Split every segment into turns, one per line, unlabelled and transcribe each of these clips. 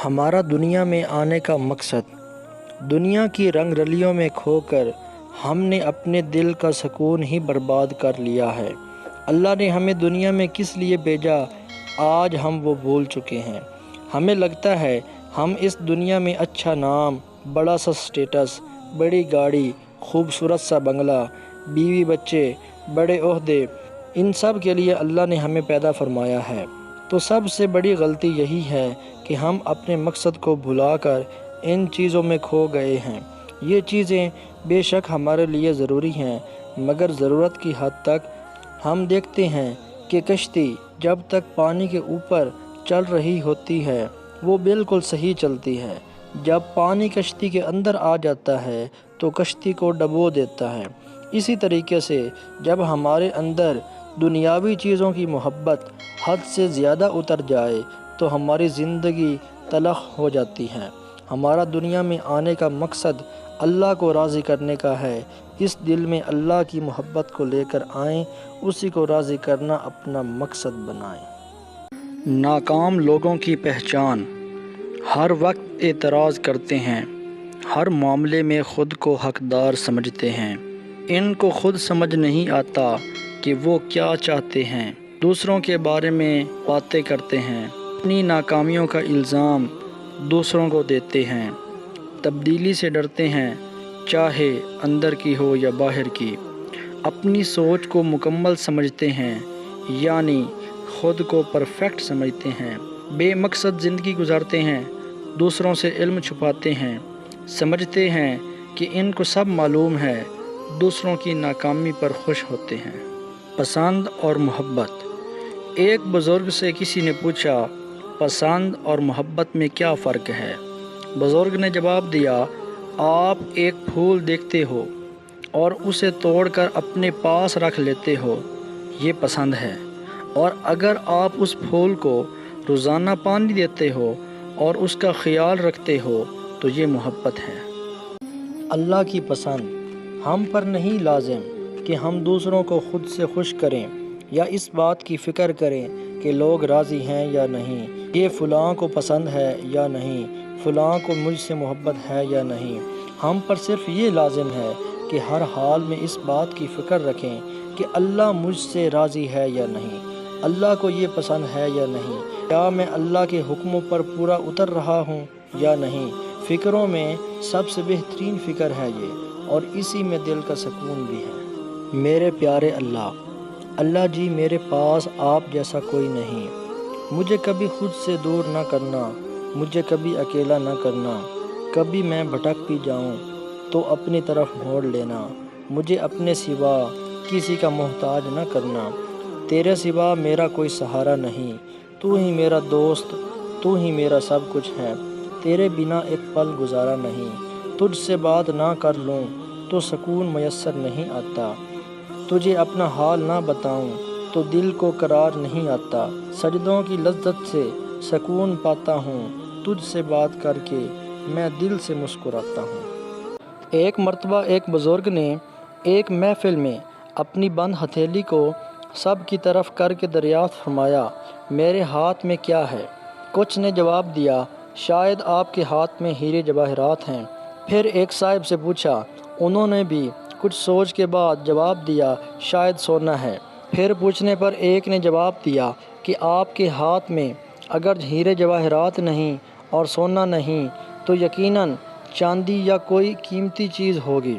ہمارا دنیا میں آنے کا مقصد، دنیا کی رنگ رلیوں میں کھو کر ہم نے اپنے دل کا سکون ہی برباد کر لیا ہے۔ اللہ نے ہمیں دنیا میں کس لیے بھیجا، آج ہم وہ بھول چکے ہیں۔ ہمیں لگتا ہے ہم اس دنیا میں اچھا نام، بڑا سا سٹیٹس، بڑی گاڑی، خوبصورت سا بنگلہ، بیوی بچے، بڑے عہدے، ان سب کے لیے اللہ نے ہمیں پیدا فرمایا ہے۔ تو سب سے بڑی غلطی یہی ہے کہ ہم اپنے مقصد کو بھلا کر ان چیزوں میں کھو گئے ہیں۔ یہ چیزیں بے شک ہمارے لیے ضروری ہیں، مگر ضرورت کی حد تک۔ ہم دیکھتے ہیں کہ کشتی جب تک پانی کے اوپر چل رہی ہوتی ہے وہ بالکل صحیح چلتی ہے، جب پانی کشتی کے اندر آ جاتا ہے تو کشتی کو ڈبو دیتا ہے۔ اسی طریقے سے جب ہمارے اندر دنیاوی چیزوں کی محبت حد سے زیادہ اتر جائے تو ہماری زندگی تلخ ہو جاتی ہے۔ ہمارا دنیا میں آنے کا مقصد اللہ کو راضی کرنے کا ہے۔ اس دل میں اللہ کی محبت کو لے کر آئیں، اسی کو راضی کرنا اپنا مقصد بنائیں۔ ناکام لوگوں کی پہچان، ہر وقت اعتراض کرتے ہیں، ہر معاملے میں خود کو حقدار سمجھتے ہیں۔ ان کو خود سمجھ نہیں آتا کہ وہ کیا چاہتے ہیں، دوسروں کے بارے میں باتیں کرتے ہیں، اپنی ناکامیوں کا الزام دوسروں کو دیتے ہیں، تبدیلی سے ڈرتے ہیں، چاہے اندر کی ہو یا باہر کی، اپنی سوچ کو مکمل سمجھتے ہیں، یعنی خود کو پرفیکٹ سمجھتے ہیں، بے مقصد زندگی گزارتے ہیں، دوسروں سے علم چھپاتے ہیں، سمجھتے ہیں کہ ان کو سب معلوم ہے، دوسروں کی ناکامی پر خوش ہوتے ہیں۔ پسند اور محبت۔ ایک بزرگ سے کسی نے پوچھا، پسند اور محبت میں کیا فرق ہے؟ بزرگ نے جواب دیا، آپ ایک پھول دیکھتے ہو اور اسے توڑ کر اپنے پاس رکھ لیتے ہو، یہ پسند ہے، اور اگر آپ اس پھول کو روزانہ پانی دیتے ہو اور اس کا خیال رکھتے ہو تو یہ محبت ہے۔ اللہ کی پسند ہم پر نہیں لازم کہ ہم دوسروں کو خود سے خوش کریں یا اس بات کی فکر کریں کہ لوگ راضی ہیں یا نہیں، یہ فلاں کو پسند ہے یا نہیں، فلاں کو مجھ سے محبت ہے یا نہیں۔ ہم پر صرف یہ لازم ہے کہ ہر حال میں اس بات کی فکر رکھیں کہ اللہ مجھ سے راضی ہے یا نہیں، اللہ کو یہ پسند ہے یا نہیں، کیا میں اللہ کے حکموں پر پورا اتر رہا ہوں یا نہیں۔ فکروں میں سب سے بہترین فکر ہے یہ، اور اسی میں دل کا سکون بھی ہے۔ میرے پیارے اللہ جی، میرے پاس آپ جیسا کوئی نہیں، مجھے کبھی خود سے دور نہ کرنا، مجھے کبھی اکیلا نہ کرنا، کبھی میں بھٹک بھی جاؤں تو اپنی طرف موڑ لینا، مجھے اپنے سوا کسی کا محتاج نہ کرنا، تیرے سوا میرا کوئی سہارا نہیں، تو ہی میرا دوست، تو ہی میرا سب کچھ ہے، تیرے بنا ایک پل گزارا نہیں، تجھ سے بات نہ کر لوں تو سکون میسر نہیں آتا، تجھے اپنا حال نہ بتاؤں تو دل کو قرار نہیں آتا، سجدوں کی لذت سے سکون پاتا ہوں، تجھ سے بات کر کے میں دل سے مسکراتا ہوں۔ ایک مرتبہ ایک بزرگ نے ایک محفل میں اپنی بند ہتھیلی کو سب کی طرف کر کے دریافت فرمایا، میرے ہاتھ میں کیا ہے؟ کچھ نے جواب دیا، شاید آپ کے ہاتھ میں ہیرے جواہرات ہیں۔ پھر ایک صاحب سے پوچھا، انہوں نے بھی کچھ سوچ کے بعد جواب دیا، شاید سونا ہے۔ پھر پوچھنے پر ایک نے جواب دیا کہ آپ کے ہاتھ میں اگر ہیرے جواہرات نہیں اور سونا نہیں تو یقیناً چاندی یا کوئی قیمتی چیز ہوگی۔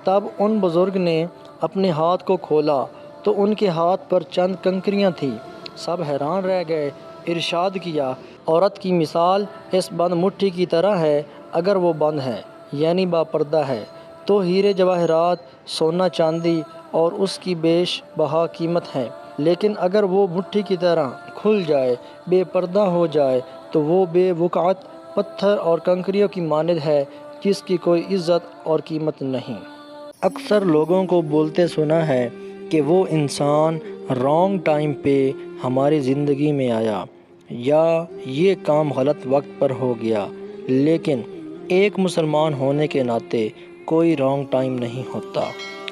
تب ان بزرگ نے اپنے ہاتھ کو کھولا تو ان کے ہاتھ پر چند کنکریاں تھیں، سب حیران رہ گئے۔ ارشاد کیا، عورت کی مثال اس بند مٹھی کی طرح ہے، اگر وہ بند ہے یعنی با پردہ ہے تو ہیرے جواہرات، سونا چاندی اور اس کی بیش بہا قیمت ہے، لیکن اگر وہ مٹھی کی طرح کھل جائے، بے پردہ ہو جائے تو وہ بے وقعت پتھر اور کنکریوں کی مانند ہے، جس کی کوئی عزت اور قیمت نہیں۔ اکثر لوگوں کو بولتے سنا ہے کہ وہ انسان رانگ ٹائم پہ ہماری زندگی میں آیا، یا یہ کام غلط وقت پر ہو گیا، لیکن ایک مسلمان ہونے کے ناطے کوئی رانگ ٹائم نہیں ہوتا۔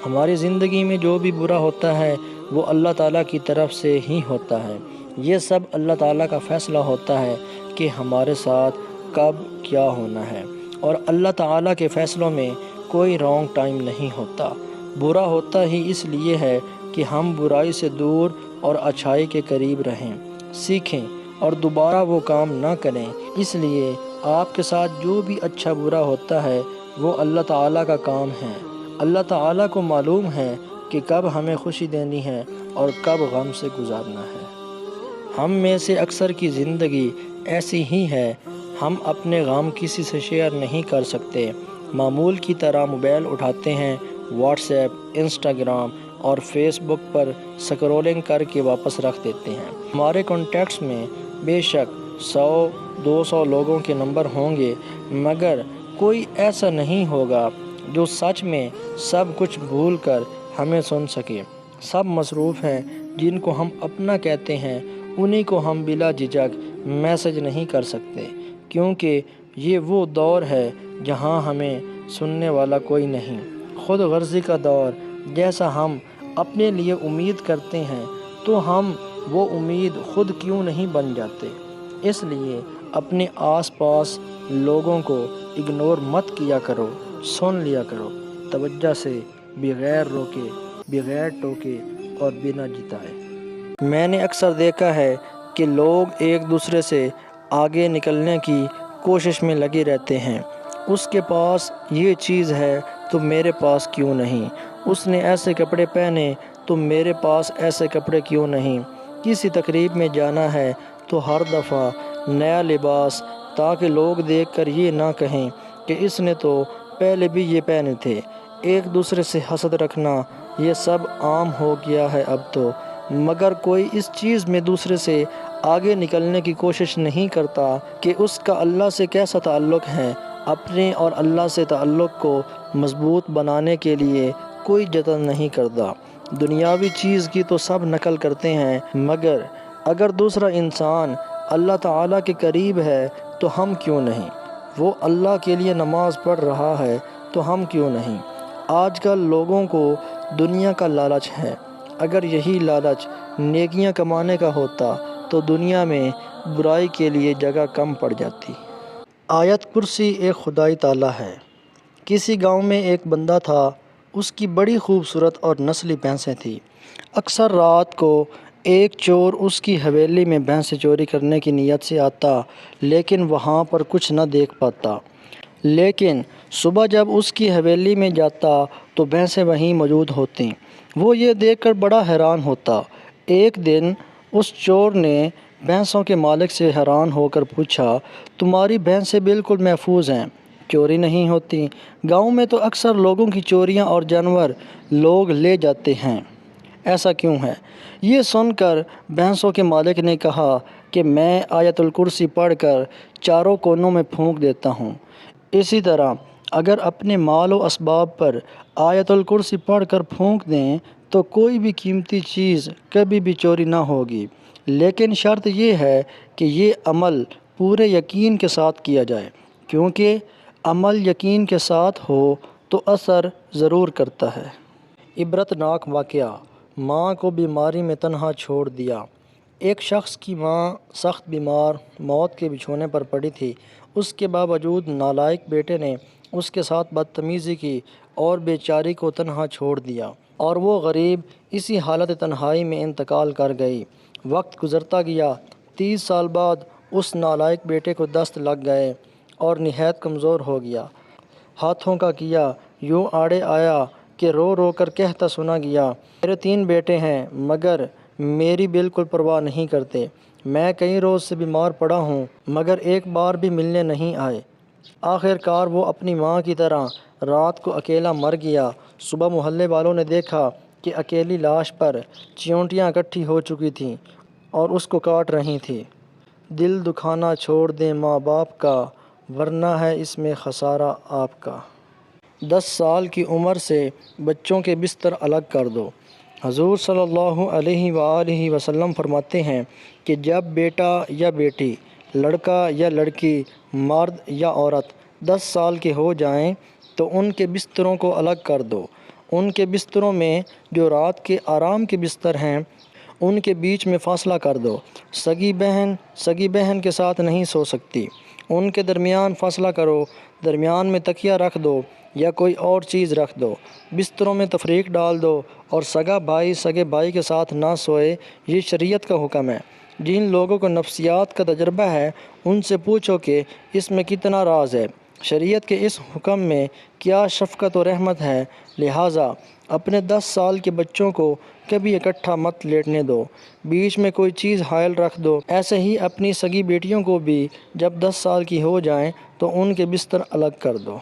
ہماری زندگی میں جو بھی برا ہوتا ہے وہ اللہ تعالیٰ کی طرف سے ہی ہوتا ہے، یہ سب اللہ تعالیٰ کا فیصلہ ہوتا ہے کہ ہمارے ساتھ کب کیا ہونا ہے، اور اللہ تعالیٰ کے فیصلوں میں کوئی رانگ ٹائم نہیں ہوتا۔ برا ہوتا ہی اس لیے ہے کہ ہم برائی سے دور اور اچھائی کے قریب رہیں، سیکھیں اور دوبارہ وہ کام نہ کریں۔ اس لیے آپ کے ساتھ جو بھی اچھا برا ہوتا ہے وہ اللہ تعالیٰ کا کام ہے۔ اللہ تعالیٰ کو معلوم ہے کہ کب ہمیں خوشی دینی ہے اور کب غم سے گزارنا ہے۔ ہم میں سے اکثر کی زندگی ایسی ہی ہے، ہم اپنے غم کسی سے شیئر نہیں کر سکتے، معمول کی طرح موبائل اٹھاتے ہیں، واٹس ایپ، انسٹاگرام اور فیس بک پر سکرولنگ کر کے واپس رکھ دیتے ہیں۔ ہمارے کانٹیکٹس میں بے شک 100-200 لوگوں کے نمبر ہوں گے، مگر کوئی ایسا نہیں ہوگا جو سچ میں سب کچھ بھول کر ہمیں سن سکے۔ سب مصروف ہیں، جن کو ہم اپنا کہتے ہیں انہی کو ہم بلا جھجک میسج نہیں کر سکتے، کیونکہ یہ وہ دور ہے جہاں ہمیں سننے والا کوئی نہیں۔ خود غرضی کا دور۔ جیسا ہم اپنے لیے امید کرتے ہیں تو ہم وہ امید خود کیوں نہیں بن جاتے۔ اس لیے اپنے آس پاس لوگوں کو اگنور مت کیا کرو، سن لیا کرو توجہ سے، بغیر روکے، بغیر ٹوکے اور بنا جتائے۔ میں نے اکثر دیکھا ہے کہ لوگ ایک دوسرے سے آگے نکلنے کی کوشش میں لگے رہتے ہیں۔ اس کے پاس یہ چیز ہے تو میرے پاس کیوں نہیں، اس نے ایسے کپڑے پہنے تو میرے پاس ایسے کپڑے کیوں نہیں۔ کسی تقریب میں جانا ہے تو ہر دفعہ نیا لباس، تاکہ لوگ دیکھ کر یہ نہ کہیں کہ اس نے تو پہلے بھی یہ پہنے تھے۔ ایک دوسرے سے حسد رکھنا یہ سب عام ہو گیا ہے اب تو، مگر کوئی اس چیز میں دوسرے سے آگے نکلنے کی کوشش نہیں کرتا کہ اس کا اللہ سے کیسا تعلق ہے۔ اپنے اور اللہ سے تعلق کو مضبوط بنانے کے لیے کوئی جتن نہیں کرتا۔ دنیاوی چیز کی تو سب نقل کرتے ہیں، مگر اگر دوسرا انسان اللہ تعالیٰ کے قریب ہے تو ہم کیوں نہیں؟ وہ اللہ کے لیے نماز پڑھ رہا ہے تو ہم کیوں نہیں؟ آج کل لوگوں کو دنیا کا لالچ ہے، اگر یہی لالچ نیکیاں کمانے کا ہوتا تو دنیا میں برائی کے لیے جگہ کم پڑ جاتی۔ آیت کرسی ایک خدائی تالا ہے۔ کسی گاؤں میں ایک بندہ تھا، اس کی بڑی خوبصورت اور نسلی بھینسیں تھیں۔ اکثر رات کو ایک چور اس کی حویلی میں بھینسیں چوری کرنے کی نیت سے آتا، لیکن وہاں پر کچھ نہ دیکھ پاتا۔ لیکن صبح جب اس کی حویلی میں جاتا تو بھینسیں وہیں موجود ہوتیں۔ وہ یہ دیکھ کر بڑا حیران ہوتا۔ ایک دن اس چور نے بھینسوں کے مالک سے حیران ہو کر پوچھا، تمہاری بھینسیں بالکل محفوظ ہیں، چوری نہیں ہوتی، گاؤں میں تو اکثر لوگوں کی چوریاں اور جانور لوگ لے جاتے ہیں، ایسا کیوں ہے؟ یہ سن کر بھینسوں کے مالک نے کہا کہ میں آیت الکرسی پڑھ کر چاروں کونوں میں پھونک دیتا ہوں۔ اسی طرح اگر اپنے مال و اسباب پر آیت الکرسی پڑھ کر پھونک دیں تو کوئی بھی قیمتی چیز کبھی بھی چوری نہ ہوگی، لیکن شرط یہ ہے کہ یہ عمل پورے یقین کے ساتھ کیا جائے، کیونکہ عمل یقین کے ساتھ ہو تو اثر ضرور کرتا ہے۔ عبرت ناک واقعہ۔ ماں کو بیماری میں تنہا چھوڑ دیا۔ ایک شخص کی ماں سخت بیمار، موت کے بچھونے پر پڑی تھی۔ اس کے باوجود نالائق بیٹے نے اس کے ساتھ بدتمیزی کی اور بیچاری کو تنہا چھوڑ دیا، اور وہ غریب اسی حالت تنہائی میں انتقال کر گئی۔ وقت گزرتا گیا۔ 30 سال بعد اس نالائق بیٹے کو دست لگ گئے اور نہایت کمزور ہو گیا۔ ہاتھوں کا کیا یوں آڑے آیا کہ رو رو کر کہتا سنا گیا، میرے 3 بیٹے ہیں مگر میری بالکل پرواہ نہیں کرتے، میں کئی روز سے بیمار پڑا ہوں مگر ایک بار بھی ملنے نہیں آئے۔ آخر کار وہ اپنی ماں کی طرح رات کو اکیلا مر گیا۔ صبح محلے والوں نے دیکھا کہ اکیلی لاش پر چیونٹیاں اکٹھی ہو چکی تھیں اور اس کو کاٹ رہی تھیں۔ دل دکھانا چھوڑ دیں ماں باپ کا، ورنہ ہے اس میں خسارہ آپ کا۔ 10 سال کی عمر سے بچوں کے بستر الگ کر دو۔ حضور صلی اللہ علیہ وآلہ وسلم فرماتے ہیں کہ جب بیٹا یا بیٹی، لڑکا یا لڑکی، مرد یا عورت 10 سال کے ہو جائیں تو ان کے بستروں کو الگ کر دو۔ ان کے بستروں میں جو رات کے آرام کے بستر ہیں ان کے بیچ میں فاصلہ کر دو۔ سگی بہن کے ساتھ نہیں سو سکتی، ان کے درمیان فاصلہ کرو، درمیان میں تکیہ رکھ دو یا کوئی اور چیز رکھ دو، بستروں میں تفریق ڈال دو اور سگا بھائی سگے بھائی کے ساتھ نہ سوئے، یہ شریعت کا حکم ہے۔ جن لوگوں کو نفسیات کا تجربہ ہے ان سے پوچھو کہ اس میں کتنا راز ہے، شریعت کے اس حکم میں کیا شفقت و رحمت ہے۔ لہٰذا اپنے 10 سال کے بچوں کو کبھی اکٹھا مت لیٹنے دو، بیچ میں کوئی چیز حائل رکھ دو۔ ایسے ہی اپنی سگی بیٹیوں کو بھی جب 10 سال کی ہو جائیں تو ان کے بستر الگ کر دو۔